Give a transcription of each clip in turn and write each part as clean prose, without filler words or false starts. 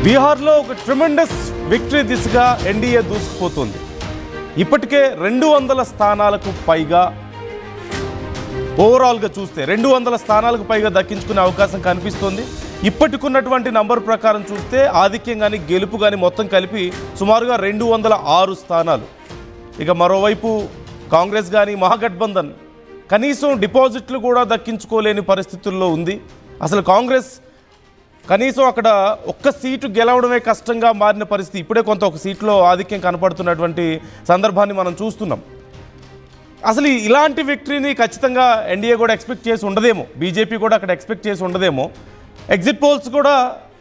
బీహార్లో ఒక tremendous victory దిశగా ఎన్డీఏ దూసుకుపోతుంది. ఇప్పటికే 200 స్థానాలకు పైగా ఓవరాల్గా చూస్తే 200 స్థానాలకు పైగా దక్కించుకునే అవకాశం కనిపిస్తుంది. ఇప్పటికున్నటువంటి నంబర్ ప్రకారం చూస్తే ఆధిక్యం కానీ గెలుపు కానీ మొత్తం కలిపి సుమారుగా 206 స్థానాలు. ఇక మరోవైపు కాంగ్రెస్ కానీ మహాగఠబంధన్ కనీసం డిపాజిట్లు కూడా దక్కించుకోలేని పరిస్థితుల్లో ఉంది. అసలు కాంగ్రెస్ కనీసం అక్కడ ఒక్క సీటు గెలవడమే కష్టంగా మారిన పరిస్థితి. ఇప్పుడే కొంత ఒక సీట్లో ఆధిక్యం కనపడుతున్నటువంటి సందర్భాన్ని మనం చూస్తున్నాం. అసలు ఇలాంటి విక్టరీని ఖచ్చితంగా ఎన్డీఏ కూడా ఎక్స్పెక్ట్ చేసి ఉండదేమో, బీజేపీ కూడా అక్కడ ఎక్స్పెక్ట్ చేసి ఉండదేమో. ఎగ్జిట్ పోల్స్ కూడా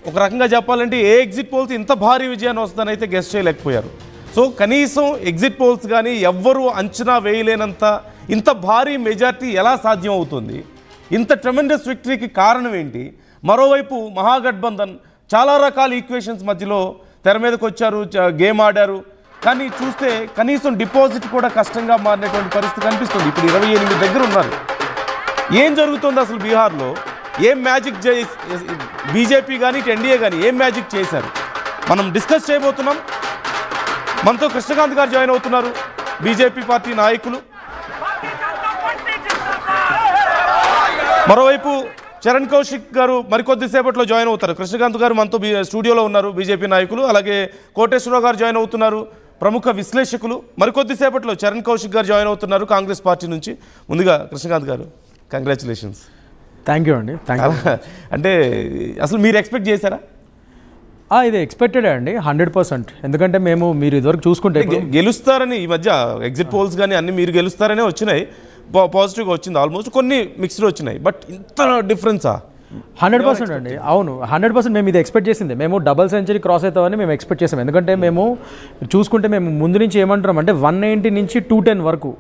ఒక రకంగా చెప్పాలంటే ఏ ఎగ్జిట్ పోల్స్ ఇంత భారీ విజయాన్ని వస్తుందని అయితే గెస్ట్ చేయలేకపోయారు. సో కనీసం ఎగ్జిట్ పోల్స్ కానీ ఎవ్వరూ అంచనా వేయలేనంత ఇంత భారీ మెజార్టీ ఎలా సాధ్యం అవుతుంది? ఇంత ట్రెమెండస్ విక్టరీకి కారణం ఏంటి? మరోవైపు మహాగఠబంధన్ చాలా రకాల ఈక్వేషన్స్ మధ్యలో తెర మీదకి వచ్చారు, గేమ్ ఆడారు. కానీ చూస్తే కనీసం డిపాజిట్ కూడా కష్టంగా మారినటువంటి పరిస్థితి కనిపిస్తుంది. ఇప్పుడు 28 దగ్గర ఉన్నారు. ఏం జరుగుతుంది అసలు బీహార్లో? ఏం మ్యాజిక్ బీజేపీ కానీ ఎన్డీఏ కానీ ఏం మ్యాజిక్ చేశారు మనం డిస్కస్ చేయబోతున్నాం. మనతో కృష్ణకాంత్ గారు జాయిన్ అవుతున్నారు, బీజేపీ పార్టీ నాయకులు. మరోవైపు చరణ్ కౌశిక్ గారు మరికొద్దిసేపట్లో జాయిన్ అవుతారు. కృష్ణకాంత్ గారు మనతో స్టూడియోలో ఉన్నారు, బీజేపీ నాయకులు. అలాగే కోటేశ్వరరావు గారు జాయిన్ అవుతున్నారు, ప్రముఖ విశ్లేషకులు. మరికొద్దిసేపట్లో చరణ్ కౌశిక్ గారు జాయిన్ అవుతున్నారు కాంగ్రెస్ పార్టీ నుంచి. ముందుగా కృష్ణకాంత్ గారు, కంగ్రాచులేషన్స్. థ్యాంక్ యూ అండి. అంటే అసలు మీరు ఎక్స్పెక్ట్ చేశారా? ఇది ఎక్స్పెక్టెడ్ అండి, 100%. ఎందుకంటే మీరు ఇదివరకు చూసుకుంటే గెలుస్తారని ఈ మధ్య ఎగ్జిట్ పోల్స్ కానీ అన్ని మీరు గెలుస్తారనే వచ్చినాయి, పాజిటివ్గా వచ్చింది. ఆల్మోస్ట్ కొన్ని మిక్స్డ్ వచ్చినాయి. బట్ ఇంత డిఫరెన్సా? 100% అండి. అవును, 100% మేము ఇది ఎక్స్పెక్ట్ చేసింది. మేము డబల్ సెంచరీ క్రాస్ అవుతామని మేము ఎక్స్పెక్ట్ చేసాం. ఎందుకంటే మేము చూసుకుంటే మేము ముందు నుంచి ఏమంటున్నాం అంటే 190 నుంచి 210 వరకు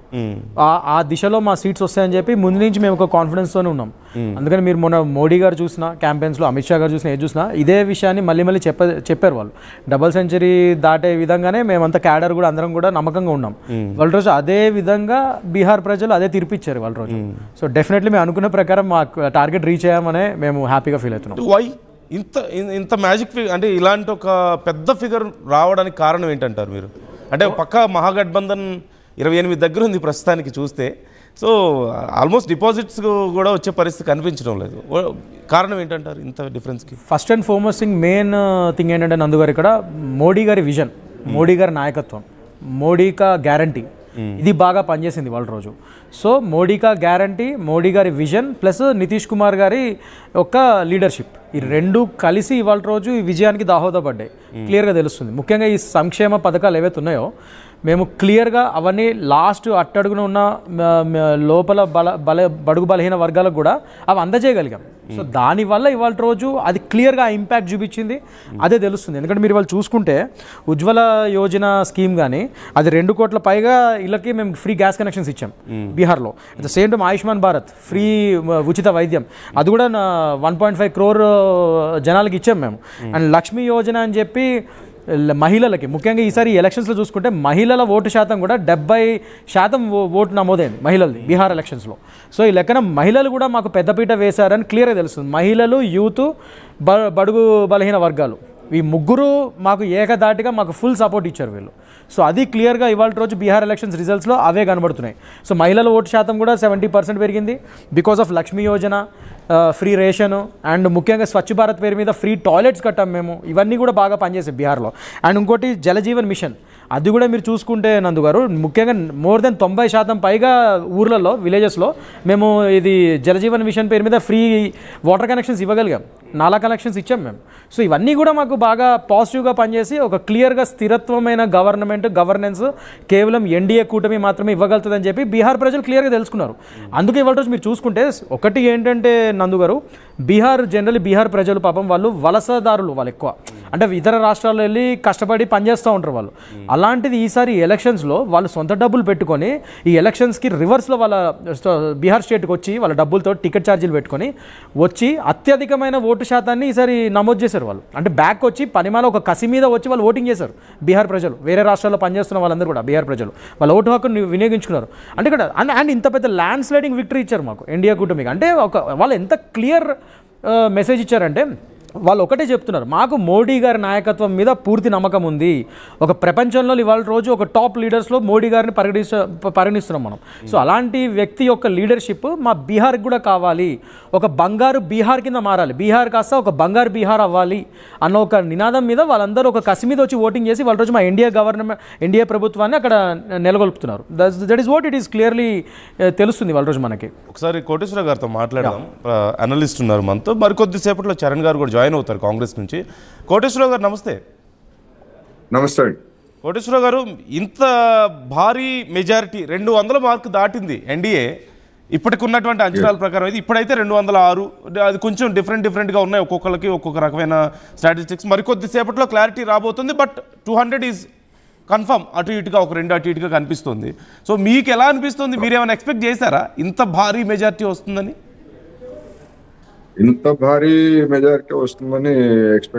ఆ దిశలో మా సీట్స్ వస్తాయని చెప్పి ముందు నుంచి మేము ఒక కాన్ఫిడెన్స్తోనే ఉన్నాం. అందుకని మీరు మొన్న మోడీ గారు చూసినా, క్యాంపెయిన్స్లో అమిత్ షా గారు చూసినా, ఏది చూసినా ఇదే విషయాన్ని మళ్ళీ చెప్పారు వాళ్ళు. డబల్ సెంచరీ దాటే విధంగానే మేమంతా క్యాడర్ కూడా అందరం కూడా నమ్మకంగా ఉన్నాం. వాళ్ళ రోజు అదే విధంగా బీహార్ ప్రజలు అదే తీర్పిచ్చారు వాళ్ళ రోజు. సో డెఫినెట్లీ మేము అనుకున్న ప్రకారం మా టార్గెట్ రీచ్ అయ్యామనే మేము హ్యాపీగా ఫీల్ అవుతున్నాం. వై ఇంత మ్యాజిక్ ఫిగర్ అంటే ఇలాంటి ఒక పెద్ద ఫిగర్ రావడానికి కారణం ఏంటంటారు మీరు? అంటే పక్క మహాగఠబంధన్ 28 దగ్గర ఉంది ప్రస్తుతానికి చూస్తే. సో ఆల్మోస్ట్ డిపాజిట్స్ కూడా వచ్చే పరిస్థితి కనిపించడం లేదు. కారణం ఏంటంటారు ఇంత డిఫరెన్స్కి? First and foremost main thing ఏంటంటే నందు గారు, ఇక్కడ మోడీ గారి విజన్, మోడీ గారి నాయకత్వం, మోడీ కా గ్యారంటీ, ఇది బాగా పనిచేసింది వాళ్ళ రోజు. సో మోడీ కా గ్యారంటీ, మోడీ గారి విజన్ ప్లస్ నితీష్ కుమార్ గారి ఒక లీడర్షిప్, ఈ రెండు కలిసి ఇవాళ రోజు ఈ విజయానికి దాహోదపడ్డాయి. క్లియర్గా తెలుస్తుంది. ముఖ్యంగా ఈ సంక్షేమ పథకాలు ఏవైతే ఉన్నాయో మేము క్లియర్గా అవన్నీ లాస్ట్ అట్టడుగున ఉన్న లోపల బడుగు బలహీన వర్గాలకు కూడా అవి అందజేయగలిగాం. సో దానివల్ల ఇవాళ రోజు అది క్లియర్గా ఇంపాక్ట్ చూపించింది, అదే తెలుస్తుంది. ఎందుకంటే మీరు ఇవాళ చూసుకుంటే ఉజ్వల యోజన స్కీమ్ కానీ అది 2 కోట్ల పైగా ఇళ్ళకి మేము ఫ్రీ గ్యాస్ కనెక్షన్స్ ఇచ్చాం బీహార్లో. At the same time Ayushman Bharat free ఉచిత వైద్యం అది కూడా 1.5 crore జనాలకి ఇచ్చాం మేము. అండ్ లక్ష్మీ యోజన అని చెప్పి మహిళలకి, ముఖ్యంగా ఈసారి ఎలక్షన్స్లో చూసుకుంటే మహిళల ఓటు శాతం కూడా 70% ఓటు నమోదైంది మహిళలది బీహార్ ఎలక్షన్స్లో. సో ఈ లెక్కన మహిళలు కూడా మాకు పెద్దపీట వేశారని క్లియర్గా తెలుస్తుంది. మహిళలు, యూత్, బడుగు బలహీన వర్గాలు, ఈ ముగ్గురు మాకు ఏకదాటిగా మాకు ఫుల్ సపోర్ట్ ఇచ్చారు వీళ్ళు. సో అది క్లియర్గా ఇవాళ రోజు బీహార్ ఎలక్షన్స్ రిజల్ట్స్లో అవే కనబడుతున్నాయి. సో మహిళల ఓటు శాతం కూడా 70% పెరిగింది because of Lakshmi Yojana, free ration, and ముఖ్యంగా స్వచ్ఛ భారత్ పేరు మీద ఫ్రీ టాయిలెట్స్ కట్టాం మేము. ఇవన్నీ కూడా బాగా పనిచేసాయి బీహార్లో. అండ్ ఇంకోటి జలజీవన్ మిషన్, అది కూడా మీరు చూసుకుంటే నందు గారు ముఖ్యంగా మోర్ దెన్ 90% పైగా ఊర్లలో, విలేజెస్లో మేము ఇది జలజీవన్ మిషన్ పేరు మీద ఫ్రీ వాటర్ కనెక్షన్స్ ఇవ్వగలిగాం, నాలా కనెక్షన్స్ ఇచ్చాం మేము. సో ఇవన్నీ కూడా మాకు బాగా పాజిటివ్గా పనిచేసి ఒక క్లియర్గా స్థిరత్వమైన గవర్నెన్స్ కేవలం ఎన్డీఏ కూటమి మాత్రమే ఇవ్వగలుగుతుందని చెప్పి బీహార్ ప్రజలు క్లియర్గా తెలుసుకున్నారు. అందుకే ఇవాళ రోజు మీరు చూసుకుంటే ఒకటి ఏంటంటే నందు గారు, బీహార్ ప్రజలు పాపం వాళ్ళు వలసదారులు, వాళ్ళు ఎక్కువ అంటే ఇతర రాష్ట్రాల్లో వెళ్ళి కష్టపడి పనిచేస్తూ ఉంటారు వాళ్ళు. అలాంటిది ఈసారి ఎలక్షన్స్లో వాళ్ళు సొంత డబ్బులు పెట్టుకొని ఈ ఎలక్షన్స్కి రివర్స్లో వాళ్ళ బీహార్ స్టేట్కి వచ్చి వాళ్ళ డబ్బులతో టికెట్ ఛార్జీలు పెట్టుకొని వచ్చి అత్యధికమైన ఓటు శాతాన్ని ఈసారి నమోదు చేశారు వాళ్ళు. అంటే బ్యాక్ వచ్చి పనిమాల ఒక కసి మీద వచ్చి వాళ్ళు ఓటింగ్ చేశారు బీహార్ ప్రజలు. వేరే రాష్ట్రాల్లో పనిచేస్తున్న వాళ్ళందరూ కూడా బీహార్ ప్రజలు వాళ్ళ ఓటు హక్కును వినియోగించుకున్నారు. అంటే ఇక్కడ అండ్ ఇంత పెద్ద ల్యాండ్ స్లైడింగ్ విక్టరీ ఇచ్చారు మాకు ఎన్డీఏ కూటమికి. అంటే వాళ్ళు ఎంత క్లియర్ మెసేజ్ ఇచ్చారంటే వాళ్ళు ఒకటే చెప్తున్నారు, మాకు మోడీ గారి నాయకత్వం మీద పూర్తి నమ్మకం ఉంది. ఒక ప్రపంచంలో ఇవాళ రోజు ఒక టాప్ లీడర్స్లో మోడీ గారిని పరిగణిస్తున్నాం మనం. సో అలాంటి వ్యక్తి యొక్క లీడర్షిప్ మా బీహార్కి కూడా కావాలి. ఒక బంగారు బీహార్ కింద మారాలి, బీహార్ కాస్త ఒక బంగారు బీహార్ అవ్వాలి అన్న ఒక నినాదం మీద వాళ్ళందరూ ఒక కసి మీద వచ్చి ఓటింగ్ చేసి వాళ్ళ రోజు మా ఎన్డీఏ ప్రభుత్వాన్ని అక్కడ నెలకొల్పుతున్నారు. That is what it is clearly తెలుస్తుంది వాళ్ళ రోజు మనకి. ఒకసారి కోటేశ్వర గారితో మాట్లాడదాం. అనలిస్ట్ ఉన్నారు మనతో, మరికొద్దిసేపట్లో చరణ్ గారు కూడా జాయిన్ అవుతారు కాంగ్రెస్ నుంచి. కోటేశ్వరరావు గారు నమస్తే. నమస్తే. కోటేశ్వరరావు గారు, ఇంత భారీ మెజారిటీ 200 మార్కు దాటింది ఎన్డీఏ ఇప్పటికి ఉన్నటువంటి అంచనాల ప్రకారం. అయితే ఇప్పుడైతే 206, అది కొంచెం డిఫరెంట్గా ఉన్నాయి ఒక్కొక్కరికి ఒక్కొక్క రకమైన స్టాటిస్టిక్స్. మరికొద్దిసేపట్లో క్లారిటీ రాబోతుంది. But 200 is confirm. అటు ఇటుగా ఒక 2 అటు ఇటుగా కనిపిస్తుంది. సో మీకు ఎలా అనిపిస్తుంది? మీరేమైనా ఎక్స్పెక్ట్ చేశారా ఇంత భారీ మెజారిటీ వస్తుందని? ఇంత భారీ మెజారిటీ వస్తుందని ఎక్స్పెక్ట్